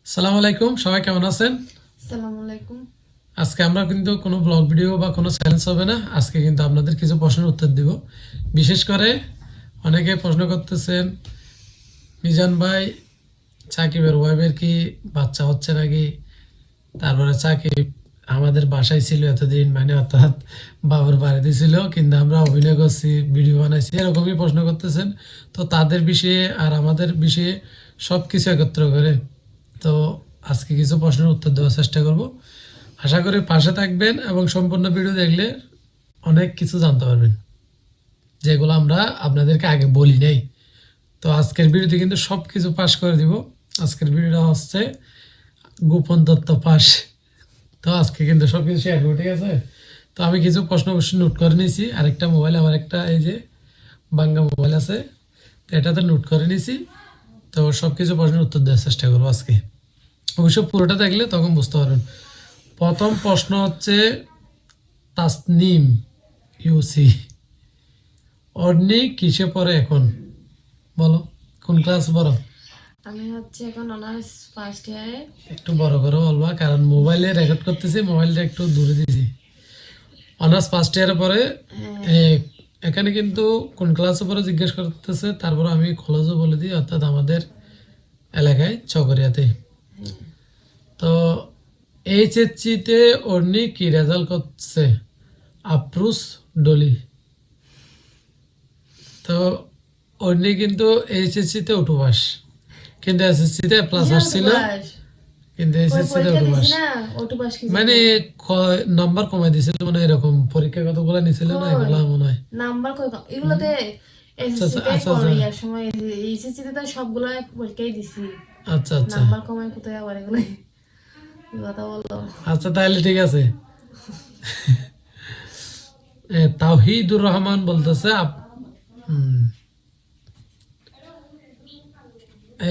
আসসালামু আলাইকুম, সবাই কেমন আছেন? আসসালামু আলাইকুম। আজকে আমরা কিন্তু কোনো ব্লগ ভিডিও বা কোনো চ্যালেঞ্জ হবে না। আজকে কিন্তু আপনাদের কিছু প্রশ্নের উত্তর দিব। বিশেষ করে অনেকে প্রশ্ন করতেছেন, মিজান ভাই, সাকিবের ওয়াইফের কি বাচ্চা হচ্ছে নাকি? তারপরে সাকিব আমাদের বাসায় ছিল এতদিন, মানে অর্থাৎ বাবুর বাড়িতে ছিল, কিন্তু আমরা অভিনয় করছি, ভিডিও বানাইছি, এরকমই প্রশ্ন করতেছেন। তো তাদের বিষয়ে আর আমাদের বিষয়ে সব কিছু একত্র করে তো আজকে কিছু প্রশ্নের উত্তর দেওয়ার চেষ্টা করব। আশা করি পাশে থাকবেন এবং সম্পূর্ণ ভিডিও দেখলে অনেক কিছু জানতে পারবেন, যেগুলো আমরা আপনাদেরকে আগে বলি নাই। তো আজকের ভিডিওতে কিন্তু সব কিছু পাশ করে দিব। আজকের ভিডিওটা হচ্ছে গোপন তথ্য পাশ। তো আজকে কিন্তু সব কিছু শেয়ার করবো, ঠিক আছে? তো আমি কিছু প্রশ্ন অবশ্যই নোট করে নিয়েছি। আরেকটা মোবাইল, আমার একটা এই যে বাংলা মোবাইল আছে, তো এটাতে নোট করে নিয়েছি। তো সব কিছু প্রশ্নের উত্তর দেওয়ার চেষ্টা করবো আজকে। অবশ্য পুরোটা দেখলে তখন বুঝতে পারবেন। প্রথম প্রশ্ন হচ্ছে, তাসনিম ইউসি অর্নি কিসে পড়ে এখন? বলো, কোন ক্লাস বড়? আমি এখন অনার্স ফার্স্ট ইয়ারে। একটু বড় করে বলবা, কারণ মোবাইলে রেকর্ড করতেছি, মোবাইলটা একটু দূরে দিছি। অনার্স ফার্স্ট ইয়ারে পরে। এখানে কিন্তু কোন ক্লাসে পরে জিজ্ঞেস করতেছে, তারপর আমি কলেজও বলে দিই, অর্থাৎ আমাদের এলাকায় চকরিয়াতে। তো এইচএসসিতে অর্নি কি রেজাল্ট করছে? আপ্রুস ডলি। তো অর্নি কিন্তু এইচএসসিতে উঠুবাস, কিন্তু এসএসসিতে প্লাস আসছিল, কিন্তু এসএসসিতে পরীক্ষা দিছি উঠুবাস। না, অটোপাস কি মানে নাম্বার কমাই দিছিল, মানে এরকম পরীক্ষা কতগুলো নিছিল না, এগুলা মনে হয়। নাম্বার কই এগুলোতে আচ্ছা এসএসসি তে আচ্ছা পড়ে আচ্ছা আর সময় এইচএসসি তে তো সবগুলো পরীক্ষাই দিছি। আচ্ছা আচ্ছা নাম্বার কমায় কোথায় আবার এগুলো কি কথা বললো। আচ্ছা, তাহলে ঠিক আছে। তাওহিদুর রহমান বলতেছে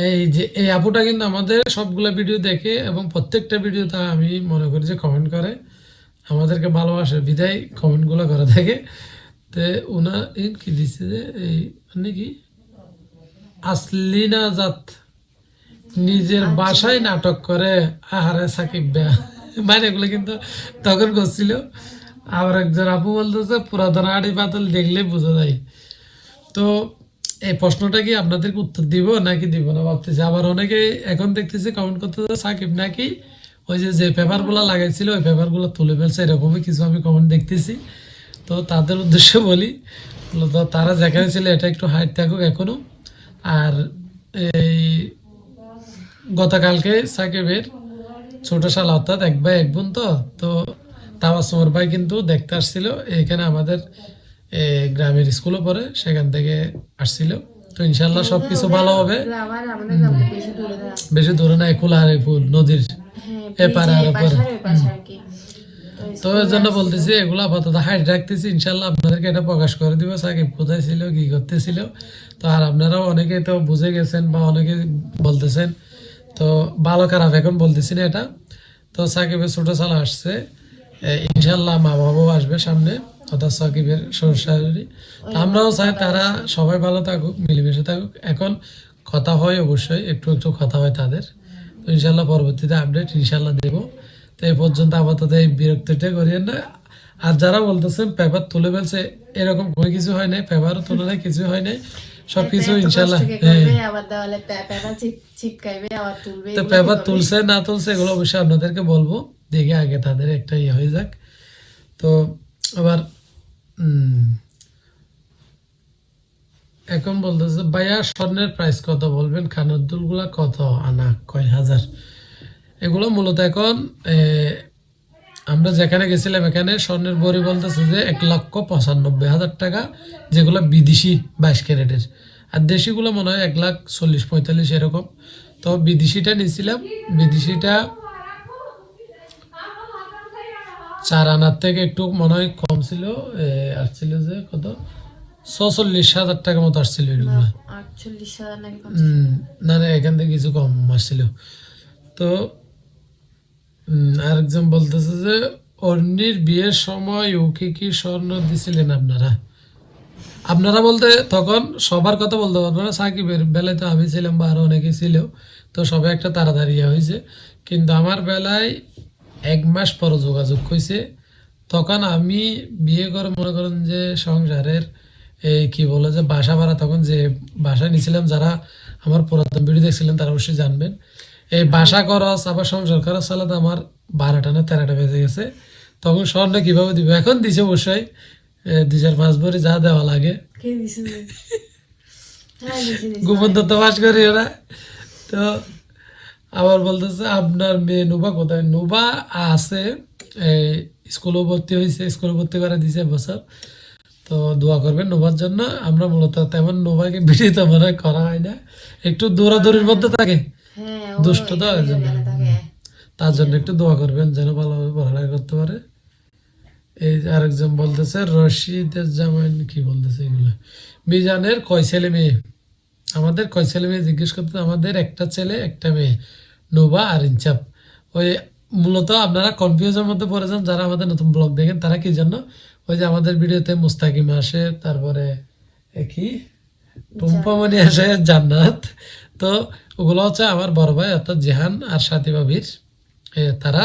এই যে এই আপুটা কিন্তু আমাদের সবগুলা ভিডিও দেখে এবং প্রত্যেকটা ভিডিওতে আমি মনে করি যে কমেন্ট করে, আমাদেরকে ভালোবাসে বিদায় কমেন্টগুলো করে থাকে। তো ওনার কি দিচ্ছে যে এই মানে কি, আসলিনা জাত নিজের বাসায় নাটক করে, আহারে সাকিব ব্যা, মানে এগুলো কিন্তু তখন করছিল। আবার একজন আপু বলতেছে পুরাতন আড়ি পাতল দেখলে বোঝা যায়। তো এই প্রশ্নটা কি আপনাদেরকে উত্তর দিব নাকি দিব না ভাবতেছি। আবার অনেকে এখন দেখতেছি কমেন্ট করতেছে সাকিব নাকি ওই যে যে পেপারগুলো লাগাইছিল ওই পেপারগুলো তুলে ফেলছে, এরকমই কিছু আমি কমেন্ট দেখতেছি। তো তাদের উদ্দেশ্যে বলি, তো তারা যেখানে ছিল এটা একটু হাইট থাকুক এখনো। আর এই গতকালকে সাকিবের ছোট শালা, অর্থাৎ এক ভাই এক বোন, তো তো তাওয়াসুমর ভাই কিন্তু দেখতে আসছিল এখানে আমাদের গ্রামের স্কুলে পড়ে, সেখান থেকে আসছিল। তো ইনশাল্লাহ সবকিছু ভালো হবে। আবার আমাদের গ্রাম থেকে বেশি দূরে না। বেশি দূরে নাই, কুলাহারি ফুল নদীর হ্যাঁ, এপারে আর ওপারে। বাসার ওই পাশে আর কি। তো এর জন্য বলতেছি এগুলো আপাতত হাইট রাখতেছি, ইনশাল্লাহ আপনাদেরকে এটা প্রকাশ করে দিব সাকিব কোথায় ছিল, কি করতেছিল। তো আর আপনারাও অনেকে তো বুঝে গেছেন বা অনেকে বলতেছেন, তো ভালো খারাপ এখন বলতেছি না এটা। তো সাকিবের ছোট শালা আসছে, ইনশাল্লাহ মা বাবাও আসবে সামনে, অর্থাৎ সাকিবের শ্বশুর শাশুড়ি। তো আমরাও চাই তারা সবাই ভালো থাকুক, মিলেমিশে থাকুক। এখন কথা হয়, অবশ্যই একটু একটু কথা হয় তাদের। তো ইনশাল্লাহ পরবর্তীতে আপডেট ইনশাল্লাহ দেবো। তো এই পর্যন্ত আপাতত এই বিরক্তিটা করিয়েন না। আর যারা বলতেছেন পেপার তুলে ফেলছে, এরকম কোনো কিছু হয় নাই, পেপারও তুলে নাই, কিছু হয় নাই, সবকিছু ইনশাল্লাহ। তো পেপার তুলছে না তুলছে এগুলো অবশ্যই আপনাদেরকে বলবো, দেখে আগে তাদের একটা ইয়ে হয়ে যাক। তো আবার এখন বলতেছে ভাইয়া স্বর্ণের প্রাইস কত বলবেন, কানের দুলগুলা কত আনা, কয় হাজার? এগুলো মূলত এখন আমরা যেখানে গেছিলাম এখানে স্বর্ণের বড়ি বলতেছে যে 1,95,000 টাকা, যেগুলো বিদেশি 22 ক্যারেটের। আর দেশিগুলো মনে হয় 1,40,45 এরকম। তো বিদেশিটা নিয়েছিলাম, বিদেশিটা 4 আনার থেকে একটু মনে হয় কম ছিল। আসছিল যে কত, 46,000 টাকা মতো আসছিল এগুলো। 48,000 নাকি না না, এখান থেকে কিছু কম আসছিল। তো আরেকজন বলতেছে যে অর্নির বিয়ের সময় ওকে কি স্বর্ণ দিছিলেন আপনারা? আপনারা বলতে তখন সবার কথা বলতে পারবো না, সাকিবের বেলায় তো আমি ছিলাম বা আরো অনেকে ছিল। তো সবাই একটা তাড়াতাড়ি হয়েছে, কিন্তু আমার বেলায় 1 মাস পর যোগাযোগ হয়েছে। তখন আমি বিয়ে করে মনে করেন যে সংসারের এই কি বলে যে বাসা ভাড়া, তখন যে বাসা নিয়েছিলাম, যারা আমার পুরাতন ভিডিও দেখছিলেন তারা অবশ্যই জানবেন, এই বাসা খরচ আবার সংসার খরচ চালাতে আমার 12টা না 13টা বেজে গেছে। তখন স্বর্ণ কিভাবে দিব, এখন দিছে অবশ্যই 2-4-5 ভরি যা দেওয়া লাগে, কে দিছে যে? হ্যাঁ দিছে দিছে। গোপন তত্ত্ব বাস করি ওরা। তো আবার বলতেছে আপনার মেয়ে নুবা কোথায়? নুবা আছে, এই স্কুলে ভর্তি হয়েছে, স্কুলে ভর্তি করে দিছে বছর। তো দোয়া করবেন নোবার জন্য। আমরা মূলত তেমন নোবাকে ভিডিও তো মনে হয় করা হয় না, একটু দৌড়াদৌড়ির মধ্যে থাকে, হ্যাঁ দুষ্ট তো ওই জন্য। থাকে। তার জন্য একটু দোয়া করবেন যেন ভালোভাবে পড়ালেখা করতে পারে। এই যে আরেকজন বলতেছে রশিদের জামাই কি বলতেছে এগুলো, মিজানের কয় ছেলে মেয়ে? আমাদের কয় ছেলে মেয়ে জিজ্ঞেস করতে, আমাদের একটা ছেলে একটা মেয়ে, নোবা আর ইনচাপ। ওই মূলত আপনারা কনফিউজের মধ্যে পড়ে যান যারা আমাদের নতুন ব্লগ দেখেন, তারা কি জন্য ওই যে আমাদের ভিডিওতে মুস্তাকিম আসে, তারপরে কি টুম্পামণি আসে, জান্নাত। তো ওগুলো হচ্ছে আমার বড় ভাই অর্থাৎ জেহান আর সাথী ভাবির, তারা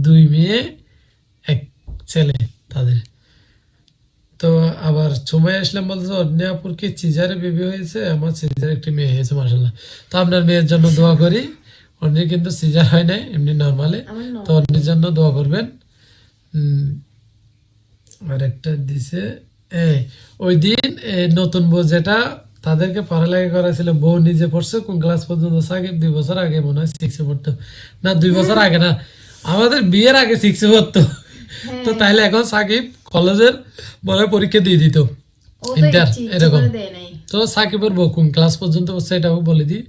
2 মেয়ে 1 ছেলে তাদের। তো আবার সময় আসলাম বলতেছে অন্যাপুর কি চিজারে বেবি হয়েছে? আমার সিজার একটি মেয়ে হয়েছে মাশাল্লাহ। তো আপনার মেয়ের জন্য দোয়া করি, অন্যের কিন্তু সিজার হয় নাই, এমনি নর্মালে। আমার তো অন্যের জন্য দোয়া করবেন। আর একটা দিছে এই ওই দিন নতুন বউ যেটা তাদেরকে পড়ালেখা করাছিল, বউ নিজে পড়ছে কোন ক্লাস পর্যন্ত? সাকিব 2 বছর আগে মনে হয় 6-এ পড়তো, না 2 বছর আগে না, আমাদের বিয়ের আগে 6-এ পড়তো। তো তাইলে এখন সাকিব কলেজের মনে হয় পরীক্ষা দিয়ে দিত, ও তো ইন্টার ইচ্ছে এরকম। করে দেয় নাই। তো সাকিবের বউ কোন ক্লাস পর্যন্ত পড়ছে এটাও বলে দিই।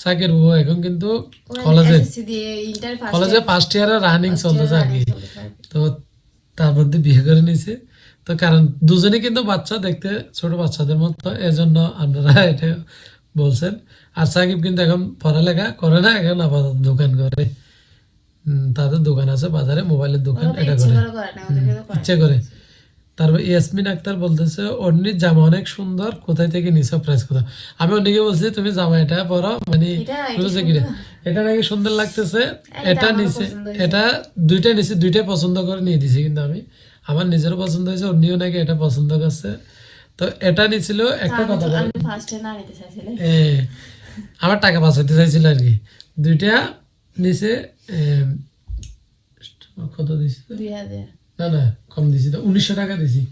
সাকিবের বউ এখন কিন্তু ওরা কলেজে এসএসসি দিয়ে ইন্টার কলেজে ফার্স্ট ইয়ারে রানিং চলতেছে আর কি। তো তার মধ্যে বিয়ে করে নিয়েছে। তো কারণ দুজনে কিন্তু বাচ্চা দেখতে ছোট বাচ্চাদের মতো, এজন্য আপনারা এটা বলছেন। আর সাকিব কিন্তু এখন পড়ালেখা করে না, এখন আপাতত দোকান করে। তাদের দোকান আছে বাজারে, মোবাইলের দোকান, এটা করে ইচ্ছে করে। তারপর ইয়াসমিন আক্তার বলতেছে অন্যির জামা অনেক সুন্দর, কোথায় থেকে নিছো, প্রাইস কত? আমি অন্যকে বলছি তুমি জামা এটা পরো, মানে বুঝেছে কি এটা নাকি সুন্দর লাগতেছে, এটা নিচে, এটা 2টা নিচে, 2টাই পছন্দ করে নিয়ে দিছি। কিন্তু আমি আমার নিজেরও পছন্দ হয়েছে, অন্যও নাকি এটা পছন্দ করছে। তো এটা নিছিল একটা কথা বলে, আমি ফার্স্টে না নিতে চাইছিলে। আমার টাকা বাঁচাতে চাইছিল আর কি। 2টা নিচে কত দিছি? 2000 না না কম দিছি তো, 1900 টাকা দিছি,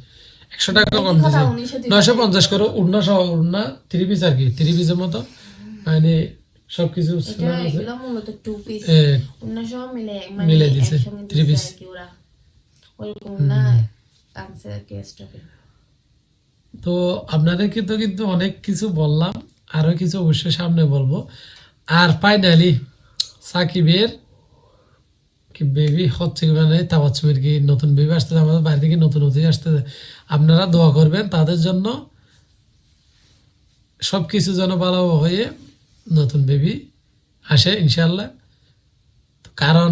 100 টাকা কম দিছি, 950 করে। উড়না সহ, উড়না 3 পিস আর কি, 3 পিসের মতো, মানে সবকিছু এটা এগুলো মূলত 2 পিস 1900 মিলে মানে মিলে দিছে, একসঙ্গে 3 পিস। দিছে আর কি ওরা ওরকম না আনছে আর কি স্টকে। তো আপনাদেরকে তো কিন্তু অনেক কিছু বললাম, আরো কিছু অবশ্যই সামনে বলবো। আর ফাইনালি সাকিবের কি বেবি হচ্ছে কি, মানে তাবাচ্চুমের কি নতুন বেবি আসতেছে, আমাদের বাড়ি থেকে নতুন অতিথি আসতেছে। আপনারা দোয়া করবেন তাদের জন্য, সবকিছু যেন ভালো হয়ে নতুন বেবি আসে ইনশাল্লাহ। কারণ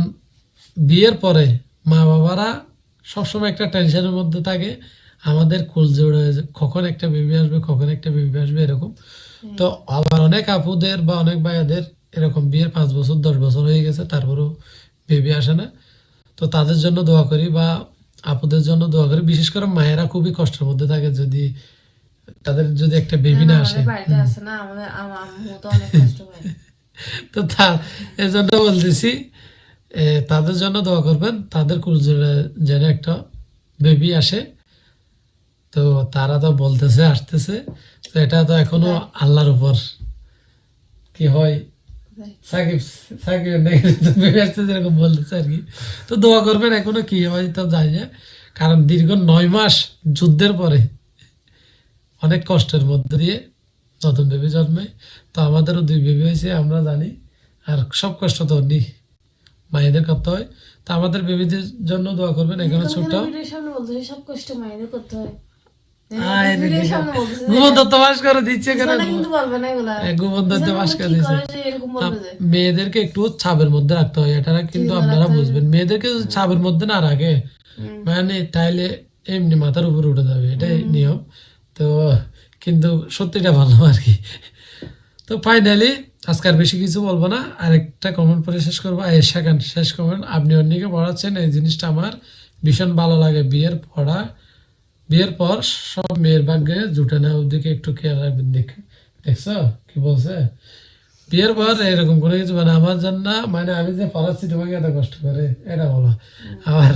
বিয়ের পরে মা বাবারা সবসময় একটা টেনশনের মধ্যে থাকে, আমাদের কুল জোড়ে কখন একটা বেবি আসবে, কখন একটা বেবি আসবে এরকম। তো আবার অনেক আপুদের বা অনেক ভাইয়াদের এরকম বিয়ের 5 বছর 10 বছর হয়ে গেছে, তারপরেও বেবি আসে না। তো তাদের জন্য দোয়া করি, বা আপুদের জন্য দোয়া করি। বিশেষ করে মায়েরা খুবই কষ্টের মধ্যে থাকে যদি তাদের যদি একটা বেবি না আসে। আমাদের বাড়িতে আছে না, আমাদের আম্মু তো অনেক কষ্ট হয়। তো এজন্য বলতেছি তাদের জন্য দোয়া করবেন, তাদের কুলজোড়ে যেন একটা বেবি আসে। তো তারা তো বলতেছে আসতেছে, তো এটা তো এখনো আল্লাহর উপর কি হয়। সাকিব সাকিব বেবি আসতেছে এরকম বলতেছে আর কি। তো দোয়া করবেন, এখনো কি হয় তো জানি না, কারণ দীর্ঘ 9 মাস যুদ্ধের পরে অনেক কষ্টের মধ্যে দিয়ে নতুন বেবি জন্মে। তো আমাদেরও 2 বেবি হয়েছে আমরা জানি, আর সব কষ্ট তো অন্য মায়েদের করতে হয়। তো আমাদের বেবিদের জন্য দোয়া করবেন, এখানে ছোট ভিডিওর সামনে বলতে সব কষ্ট মায়েদের করতে হয়। আয় ভিডিওর সামনে বলতেছে গোবন্ধ তোমাস করে দিচ্ছে কেন? না কিন্তু বলবে না এগুলা। গোবন্ধ তোমাস করে কি দিচ্ছে। করে যে এরকম বলবে যে মেয়েদেরকে একটু ছাবের মধ্যে রাখতে হয়, এটা কিন্তু আপনারা বুঝবেন। মেয়েদেরকে যদি ছাবের মধ্যে না রাখে মানে তাইলে এমনি মাথার উপর উঠে যাবে, এটাই নিয়ম। তো কিন্তু সত্যিটা ভালো আর কি। তো ফাইনালি আজকে আর বেশি কিছু বলবো না, আরেকটা কমেন্ট পরে শেষ করবো। আয়েশা খান, শেষ কমেন্ট, আপনি অন্যকে পড়াচ্ছেন, এই জিনিসটা আমার ভীষণ ভালো লাগে। বিয়ের পর সব মেয়ের ভাগ্যে জুটে না, ওদিকে একটু খেয়াল রাখবেন। দেখছো কি বলছে? বিয়ের পর এরকম কোনো কিছু মানে আমার জন্য, মানে আমি যে পড়াচ্ছি তোমাকে এত কষ্ট করে, এটা বলো। আবার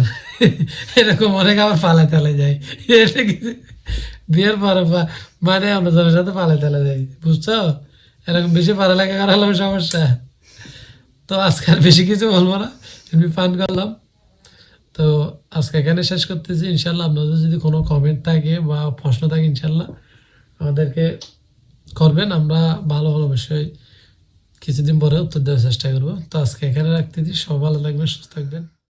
এরকম অনেক আবার পালায় তালে যায়, এটা কিছু বিয়ের পরে মানে আমরা জনের সাথে পালায় তালে যাই, বুঝছো? এরকম বেশি পড়ালেখা করা হলো সমস্যা। তো আজকে আর বেশি কিছু বলবো না, এমনি পান করলাম। তো আজকে এখানে শেষ করতেছি। ইনশাল্লাহ আপনাদের যদি কোনো কমেন্ট থাকে বা প্রশ্ন থাকে ইনশাল্লাহ আমাদেরকে করবেন, আমরা ভালো ভালো বিষয় কিছুদিন পরে উত্তর দেওয়ার চেষ্টা করবো। তো আজকে এখানে রাখতেছি, সব ভালো থাকবেন, সুস্থ থাকবেন।